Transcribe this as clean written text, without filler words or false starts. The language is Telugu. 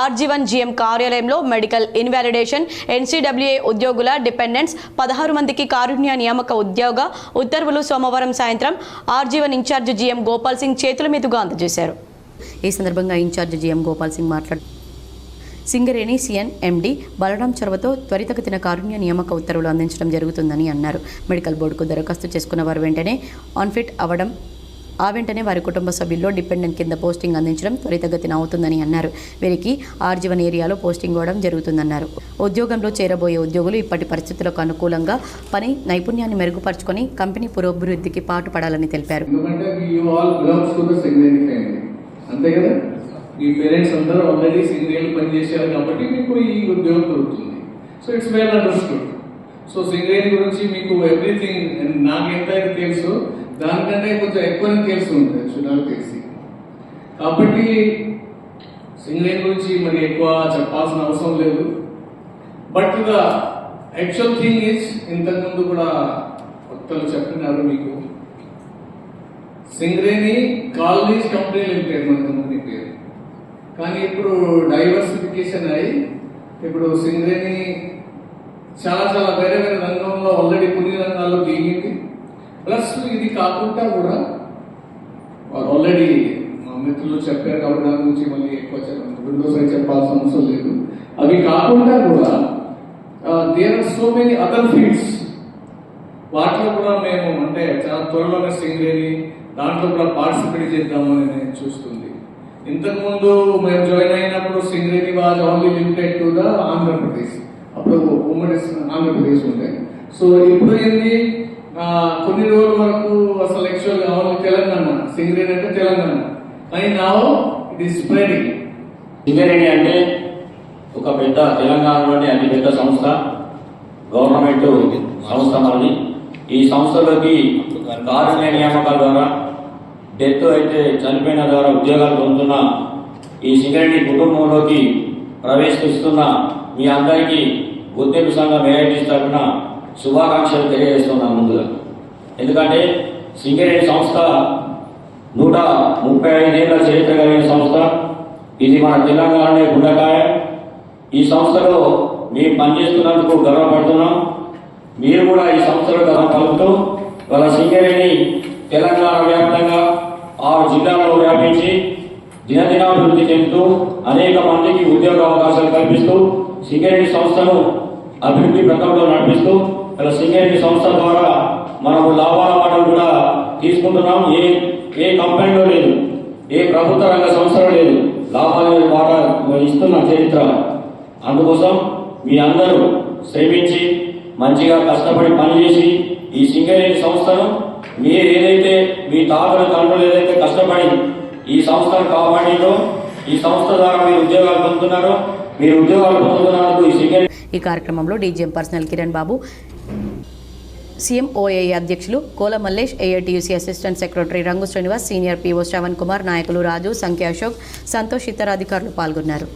ఆర్జీవన్ జీఎం కార్యాలయంలో మెడికల్ ఇన్వాలిడేషన్ ఎన్సీడబ్ల్యూఏ ఉద్యోగుల డిపెండెంట్స్ 16 మందికి కారుణ్య నియామక ఉద్యోగ ఉత్తర్వులు సోమవారం సాయంత్రం RG one incharge GM Gopal Singh చేతుల మీదుగా అందజేశారు. ఈ సందర్భంగా ఇన్ఛార్జ్ జీఎం గోపాల్ సింగ్ మాట్లాడుతూ సింగరేణి సిఎన్ ఎండి బలరాం చొరవతో త్వరితగతిన కారుణ్య నియామక ఉత్తర్వులు అందించడం జరుగుతుందని అన్నారు. మెడికల్ బోర్డుకు దరఖాస్తు చేసుకున్న వారు వెంటనే ఆన్ఫిట్ అవ్వడం, ఆ వెంటనే వారి కుటుంబ సభ్యుల్లో డిపెండెంట్ కింద పోస్టింగ్ అందించడం త్వరితగతిన అవుతుందని అన్నారు. వీరికి ఆర్జీవన్ ఏరియాలో పోస్టింగ్ ఇవ్వడం జరుగుతుందన్నారు. ఉద్యోగంలో చేరబోయే ఉద్యోగులు ఇప్పటి పరిస్థితులకు అనుకూలంగా పని నైపుణ్యాన్ని మెరుగుపరుచుకొని కంపెనీ పురోభివృద్ధికి పాటుపడాలని తెలిపారు. మీ పేరెంట్స్ అందరూ ఆల్రెడీ సింగరేణి పనిచేశారు కాబట్టి మీకు ఈ ఉద్యోగం దొరుకుతుంది. So it's well understood. So Singareni గురించి మీకు ఎవ్రీథింగ్ నాకు ఎంతైతే తెలుసు దానికంటే కొంచెం ఎక్కువనే తెలుసు ఉంటుంది నాకు తెలిసి. కాబట్టి సింగరేణి గురించి మరి ఎక్కువ చెప్పాల్సిన అవసరం లేదు. But the actual thing is ఇంతకుముందు కూడా భక్తులు చెప్పినారు మీకు, సింగరేణి కాలనీస్ కంపెనీ లిమిటెడ్ మన కంపెనీ పేరు. కానీ ఇప్పుడు డైవర్సిఫికేషన్ అయ్యి ఇప్పుడు సింగరేణి చాలా చాలా వేరే వేరే రంగంలో ఆల్రెడీ కొన్ని రంగాల్లో దిగింది. ప్లస్ ఇది కాకుండా కూడా ఆల్రెడీ మా మిత్రులు చెప్పారు కాబట్టి దాని గురించి మళ్ళీ ఎక్కువ రెండోసారి చెప్పాల్సిన అవసరం లేదు. అవి కాకుండా కూడా there are so many other fields, వాటిలో కూడా మేము అంటే చాలా త్వరలోనే సింగరేణి దాంట్లో కూడా పార్టిసిపేట్ చేద్దామని నేను చూస్తుంది. ఇంతకుముందు మేము జాయిన్ అయినప్పుడు Singareni was only limited to the Andhra Pradesh, అప్పుడు ఉమ్మడి ఆంధ్రప్రదేశ్ ఉండే. సో ఇప్పుడు ఏంటి కొన్ని రోజుల వరకు అసలు యాక్చువల్గా ఓన్లీ తెలంగాణ, సింగరేణి అంటే తెలంగాణ, కానీ నా ఇట్ ఈస్ స్ప్రెడింగ్. సింగరేణి అంటే ఒక పెద్ద తెలంగాణలోని అతి పెద్ద సంస్థ, గవర్నమెంట్ సంస్థ. మనది ఈ సంస్థలోకి కారుణ్య నియామకాల ద్వారా డెత్ అయితే చనిపోయిన ద్వారా ఉద్యోగాలు పొందుతున్న ఈ సింగరేణి కుటుంబంలోకి ప్రవేశిస్తున్న మీ అందరికీ గుర్తింపు సంఘం ఏఐటీస్ తరఫున శుభాకాంక్షలు తెలియజేస్తున్నాను ముందుగా. ఎందుకంటే సింగరేణి సంస్థ 135 ఏళ్ల చరిత్ర కలిగిన సంస్థ. ఇది మన తెలంగాణలో గుండెకాయ. ఈ సంస్థలో మేము పనిచేస్తున్నందుకు గర్వపడుతున్నాం. మీరు కూడా ఈ సంస్థలో గర్వం కలుపుతూ వాళ్ళ సింగరేణి తెలంగాణ వ్యాప్తంగా 6 జిల్లాల్లో వ్యాపించి దినదినాభివృద్ధి చెందుతూ అనేక మందికి ఉద్యోగ అవకాశాలు కల్పిస్తూ సింగరేణి సంస్థను అభివృద్ధి పథంలో నడిపిస్తూ ఇలా సింగరేణి సంస్థ ద్వారా మనము లాభాల వాటలు కూడా తీసుకుంటున్నాం. ఏ కంపెనీలో లేదు, ఏ ప్రభుత్వ రంగ సంస్థలో లేదు లాభాల వాటా ఇస్తున్న చరిత్ర. అందుకోసం మీ అందరూ శ్రమించి మంచిగా కష్టపడి పనిచేసి ఈ సింగరేణి సంస్థను మీరు ఏదైతే మీ తాతల తండ్రులు ఏదైతే కష్టపడి ఈ సంస్థను కాపాడినో, ఈ సంస్థ ద్వారా మీరు ఉద్యోగాలు పొందుతున్నారో, మీరు ఉద్యోగాలు పొందుతున్నందుకు ఈ సింగరేణి. ఈ కార్యక్రమంలో డీజీఎం పర్సనల్ కిరణ్ బాబు, సీఎంఓఏ అధ్యక్షులు కోల మల్లేష్, ఏఐటీయూసీ అసిస్టెంట్ సెక్రటరీ రంగు శ్రీనివాస్, సీనియర్ పీఓ శ్రవణ్ కుమార్, నాయకులు రాజు, సంఖ్య అశోక్, సంతోష్, ఇతర అధికారులు పాల్గొన్నారు.